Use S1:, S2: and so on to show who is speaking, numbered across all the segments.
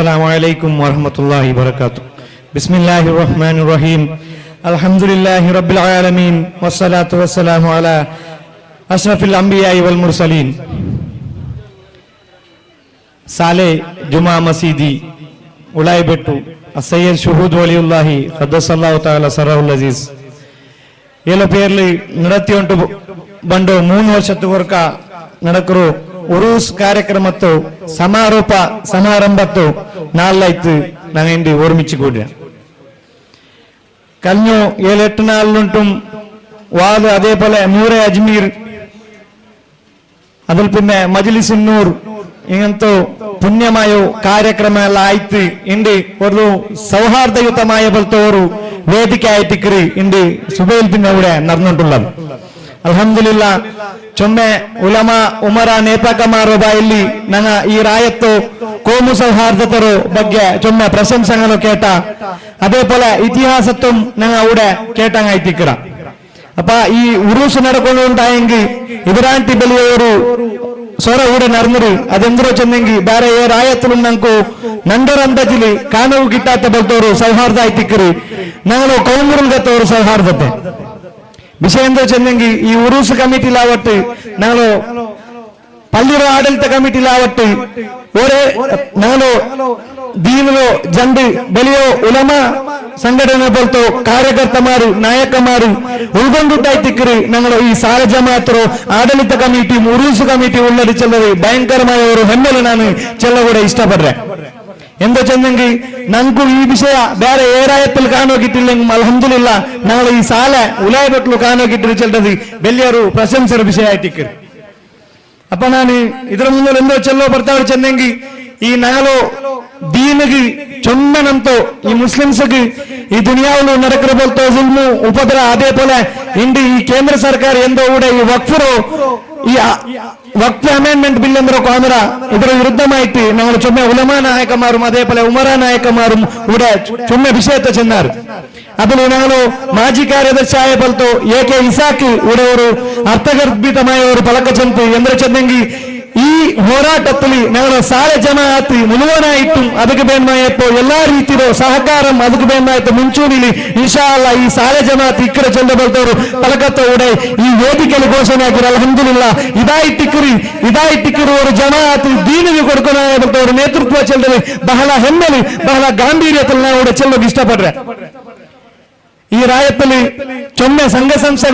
S1: السلام عليكم ورحمة الله وبركاته. بسم الله الرحمن الرحيم. الحمد لله رب العالمين والصلاة والسلام على أشرف الأنبياء والمرسلين. साले जुमा मसीदी उलायबेट्टु सैयद शुहूद वलियुल्लाही ഖദ്ദസല്ലാഹു തആല സറഹുൽ അസീസ് ಎಲ್ಲ പേരിൽ നടത്തിയൊണ്ട് ಬಂದು 3 ವರ್ಷದವರೆಕ നടക്കರು ಉರೂಸ್ ಕಾರ್ಯಕ್ರಮತ್ತು ಸಮಾರೋಪ ಸಮಾರಂಭತ್ತು ನಾಲ್ಕು ഞങ്ങൾ ಇಂದು ഓർമ്മിച്ചു കൂടിയ കഴിഞ്ഞു 7-8 നാളിലുണ്ടും വാദ് അതേപോലെ നൂറെ അജ്മീർ അതിൽ പിന്നെ മജ്ലിസുൻ നൂർ ഇങ്ങനത്തെ പുണ്യമായ ಕಾರ್ಯಕ್ರಮ ആയിട്ട് ಇಂದು ഒരു സൗഹാർദ്ദയുതമായ പോലത്തെ ഒരു വേദികയായിട്ട് ಇಂದು സുബൈൽ പിന്നെ ഇവിടെ നടന്നിട്ടുള്ളത്. അൽഹംദുലില്ലാ ചൊമ്മെ ഉലമ ഉമര ನೇತಾಕಮಾರ ಬಾಯಲ್ಲಿ ನಂಗ ಈ ರಾಯತ್ತು ಕೋಮು ಸೌಹಾರ್ದತರ ಬಗ್ಗೆ ಚೊಮ್ಮೆ ಪ್ರಶಂಸೆಗಳು ಕೇಟ അതേപോലെ ഇതിഹാസത്തും ഞങ്ങൾ അവിടെ കേട്ടങ്ങായിത്തിക്കറ. അപ്പൊ ഈ ഉറൂസ് നടക്കൊണ്ടുണ്ടായെങ്കിൽ ഇവരാಂಟಿ വലിയ ഒരു സ്വര കൂടെ നടന്നത് അതെന്തോ ചെന്നെങ്കിൽ വേറെ ഏ രായത്തിലും ഞങ്ങൾക്ക് നണ്ടറന്തജില് കാണവ് കിട്ടാത്ത പോലത്തെ ഒരു സൗഹാർദ്ദ ആയിത്തിക്കറ് ഞങ്ങൾ കൗമുറുങ്കത്തെ ഒരു സൗഹാർദ്ദത്തെ വിഷയം എന്താ ചെന്നെങ്കിൽ ഈ ഉറൂസ് കമ്മിറ്റിയിലാവട്ടെ ഞങ്ങള് പള്ളിയുടെ ആഡളിത കമ്മിറ്റിയിലാവട്ടെ ഒരേ ഞങ്ങള് ദീനിലോ ജണ്ട് വലിയ ഉലമ സംഘടന പോലത്തെ കാര്യകർത്തമാര് നായകന്മാര് ഉൾക്കൊണ്ടിട്ടായിത്തിക്കറ് ഞങ്ങൾ ഈ സാല ജമാഅത്തോ ആഡളിത കമ്മിറ്റിയും ഉറൂസ് കമ്മിറ്റിയും ഉള്ളത് ചെല്ലത് ഭയങ്കരമായ ഒരു ഹെമ്മലനാണ് ചെല്ല കൂടെ ഇഷ്ടപ്പെടുന്നത്. എന്താ ചെന്നെങ്കിൽ ഞങ്ങൾക്ക് ഈ വിഷയ വേറെ ഏറായത്തിൽ കാണോക്കിട്ടില്ലെങ്കിൽ അൽഹംദുലില്ലാ ഞങ്ങൾ ഈ സാല ഉലായബെട്ടിൽ കാണോക്കിട്ട് ചെല്ലത് വലിയൊരു പ്രശംസയുടെ വിഷയമായിട്ടിക്കറ്. അപ്പൊ ഞാൻ ഇതിനു മുന്നിൽ എന്തോ ചെല്ലോ ഭർത്താവ് ചെന്നെങ്കിൽ ഈ ഞങ്ങളോ ദീനക്ക് ചൊമ്മനಂತೋ ഈ മുസ്ലിംസക്ക് ഈ ദുനിയാവിൽ നടക്കുന്ന പോലത്തെ സുൽമു ഉപദ്ര അതേപോലെ ഇന്ത്യ ഈ കേന്ദ്ര സർക്കാർ എന്തോ ഇവിടെ ഈ വഖഫോ ഈ വഖഫ് അമെൻമെന്റ് ബിൽ എന്തോ കാമറ ഇതിന് വിരുദ്ധമായിട്ട് ഞങ്ങൾ ചൊമ്മ ഉലമാ നായകന്മാരും അതേപോലെ ഉമറ നായകന്മാരും ഇവിടെ ചൊമ്മ വിഷയത്തെ ചെന്നാറ്. അതിൽ ഞങ്ങള് മാജി കാര്യദർശിയായ പോലത്തെ AK ഇസാക്ക് ഇവിടെ ഒരു അർത്ഥഗർഭിതമായ ഒരു പലക്ക ചെന്ന് എന്താ ചെന്നെങ്കിൽ ഈ ಹೋರಾಟത്തിൽ ഞങ്ങൾ സാല ജമാഅത്ത് മുഴുവനായിട്ടും ಅದಕ್ಕೆ ಬೇನ್ಮಾಯപ്പോൾ എല്ലാ ರೀತಿಯ സഹകാരം ಅದಕ್ಕೆ ಬೇನ್ಮಾಯത്തെ ಮುಂಚೂಣಿയിൽ ಇನ್ಶಾ ಅಲ್ಲಾಹ್ ಈ ಸಾಲ ಜಮಾഅത്ത് ಇಕ್ಕರೆ ಚೆಂದಬಲ್ತವರು ಪಲಕತ್ತೋಡೆ ಈ ವೇದಿಕೆಯಲ್ಲಿ ಘೋಷಣೆ ಆಗಿರೋ ಅಲ್ಹಮ್ದುಲಿಲ್ಲಾ ಇದಾಯಿಟ್ಟಿಕ್ಕರು ഒരു ജമാഅത്ത് ദീനിന് കൊടുക്കുന്നവർ നേതൃത്വ ചെല്ലದೆ ಬಹಳ ಹೆಮ್ಮೆಲಿ ಬಹಳ ಗಾಂಭೀರ್ಯത്തിൽ ನಾವು ഇവിടെ ಚೆಲ್ಲೋಕೆ ಇಷ್ಟಪಡ್ರೆ. ഈ ರಾಯತ್ತಲ್ಲಿ ചൊമ്മ സംഘ സംസ്ഥ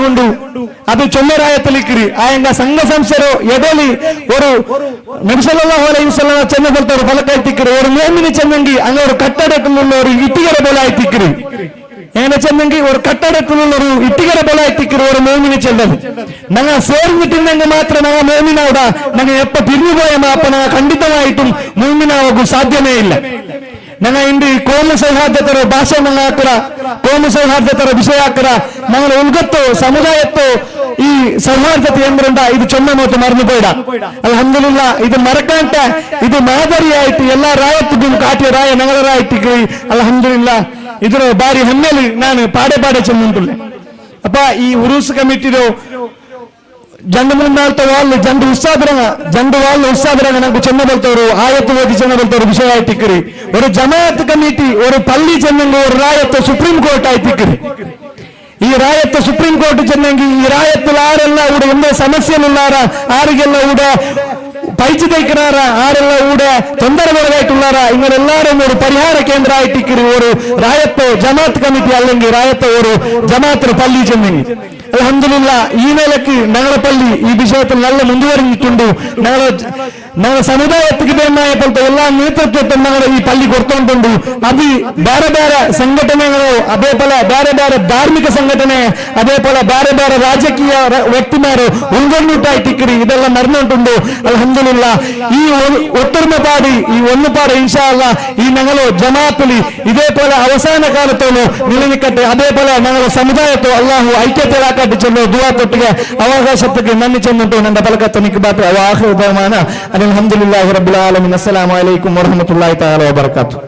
S1: അത് ചൊമ്മ ರಾಯತ್ತಲ್ಲಿ ആയങ്ക സംഘ സംസ്ഥരോ എടലി ഒരു നബി സല്ലല്ലാഹു അലൈഹി വസല്ലം ചെന്ന പോലത്തെ ഒരു ഫലക്കായിത്തിക്കറ് ഒരു മോമിന് ചെന്നെങ്കിൽ അങ്ങനെ ഒരു കട്ടടത്തിലുള്ള ഒരു ഇട്ടികര പോലെ ആയിത്തിക്കറ് എങ്ങനെ ചെന്നെങ്കിൽ ഒരു കട്ടടത്തിലുള്ള ഒരു ഇട്ടികര പോലെ ആയിത്തിക്കറ് ഒരു മോമിന് ചെല്ലത് ഞങ്ങൾ സേർന്നിട്ടുണ്ടെങ്കിൽ മാത്രം ഞങ്ങൾ മോമിനാവിടാ ഞങ്ങൾ എപ്പോ പിരിഞ്ഞു പോയാൽ അപ്പൊ ഞങ്ങൾ ಖಂಡಿತമായിട്ടും മോമിനാവാൻ സാധ്യമേ ഇല്ല. ഞങ്ങൾ ಇಂದು ಕೋಮು ಸೌಹಾರ್ದತರ ಭಾಷೆ ಹಾಕರ ಕೋಮು ಸೌಹಾರ್ದತರ ವಿಷಯ ಹಾಕರ ഞങ്ങൾ ഉൽഗത്തോ സമുദായത്തോ ഈ സൗഹാർദ്ദത്തെ എന്തുണ്ട ഇത് ചൊമ്മ മറന്നു പോയിട. അൽഹംദുലില്ലാ ഇത് മറക്കാണ്ട ഇത് മാതരിയായിട്ട് എല്ലാ രായത്തിനും കാട്ടിയ രായ ഞങ്ങളെ രായത്തിക്ക് അൽഹംദുലില്ലാ ഇതിന് ഭാരി ಹೆಮ್ಮೆಲಿ ನಾನು പാടെ ചെന്നിട്ടുള്ള. അപ്പൊ ഈ ഉറൂസ് കമ്മിറ്റിയോ ജണ്ട് മൂന്നാളത്തെ വാളിൽ ജണ്ട് ഉസ്താദരങ്ങ നമുക്ക് ചെന്ന പോലത്തെ ഒരു ആയത്ത് ഓതി ചെന്ന പോലത്തെ ഒരു വിഷയമായിട്ടിക്കറി ഒരു ജമാഅത്ത് കമ്മിറ്റി ഒരു പള്ളി ചെന്നെങ്കിൽ ഒരു രായത്ത് സുപ്രീം കോർട്ടായിട്ടിക്കറി. ഈ ರಾಯತ್ತು ಸುಪ್ರೀಂ ಕೋರ್ಟ್ ಚೆನ್ನೆಂಗಿ ಈ ರಾಯത്തിൽ ആരെല്ലാം ഇവിടെ എന്തോ സമസ്യയിലുള്ളാരാ ആരെല്ലാം ഇവിടെ പൈച്ചു തയ്ക്കണാറാ ആരെല്ലാം ഇവിടെ തൊന്തരപരമായിട്ടുള്ളാരാ ഇങ്ങനെല്ലാരും ഒരു പരിഹാര കേന്ദ്രമായിട്ടിക്കറി ഒരു ರಾಯತ್ತು ജമാഅത്ത് കമ്മിറ്റി അല്ലെങ്കിൽ ರಾಯತ್ತು ഒരു ജമാഅത്തിന് പള്ളി ചെന്നെങ്കിൽ അൽഹംദുലില്ലാ ഈ നിലക്ക് ഞങ്ങളുടെ പള്ളി ഈ വിഷയത്തിൽ നല്ല മുൻവരിഞ്ഞിട്ടുണ്ട്. ഞങ്ങളുടെ സമുദായത്തിക്ക് ಬೇನ್ಮಾಯപ്പോഴത്തെ എല്ലാ നേതൃത്വത്തും ഞങ്ങളുടെ ഈ പള്ളി കൊടുത്തോണ്ടുണ്ട്. അത് ಬೇರೆ ಬೇರೆ ಸಂಘಟನೆಗಳು അതേപോലെ ಬೇರೆ ಬೇರೆ ಧಾರ್ಮಿಕ ಸಂಘಟನೆ അതേപോലെ ಬೇರೆ ಬೇರೆ ರಾಜಕೀಯ ವ್ಯಕ್ತಿമാರು ഉൾക്കൊണ്ടിട്ടായിട്ടിക്കറി ഇതെല്ലാം നടന്നിട്ടുണ്ട്. അൽഹംദുലില്ലാ ഈ ഒത്തൊരുമപ്പാട് ഈ ഒന്നുപാട് ഇൻഷാ അല്ലാഹ് ഈ ഞങ്ങളോ ജമാഅത്തിൽ ഇതേപോലെ അവസാന കാലത്തോളം നിലനിൽക്കട്ടെ. അതേപോലെ ഞങ്ങളുടെ സമുദായത്തോ അല്ലാഹു ഐക്യത്തിലാക്കട്ടെ ചെല്ലോ ദുആ കൊട്ടുക അവകാശത്തേക്ക് നന്ദി ചെന്നിട്ടോ എന്റെ പലകത്തനിക്ക് ബാത്ത് അൽഹംദുലില്ലാഹി റബ്ബിൽ ആലമീൻ. അസ്സലാമു അലൈക്കും വറഹ്മത്തുള്ളാഹി തആല വബറകാതുഹു.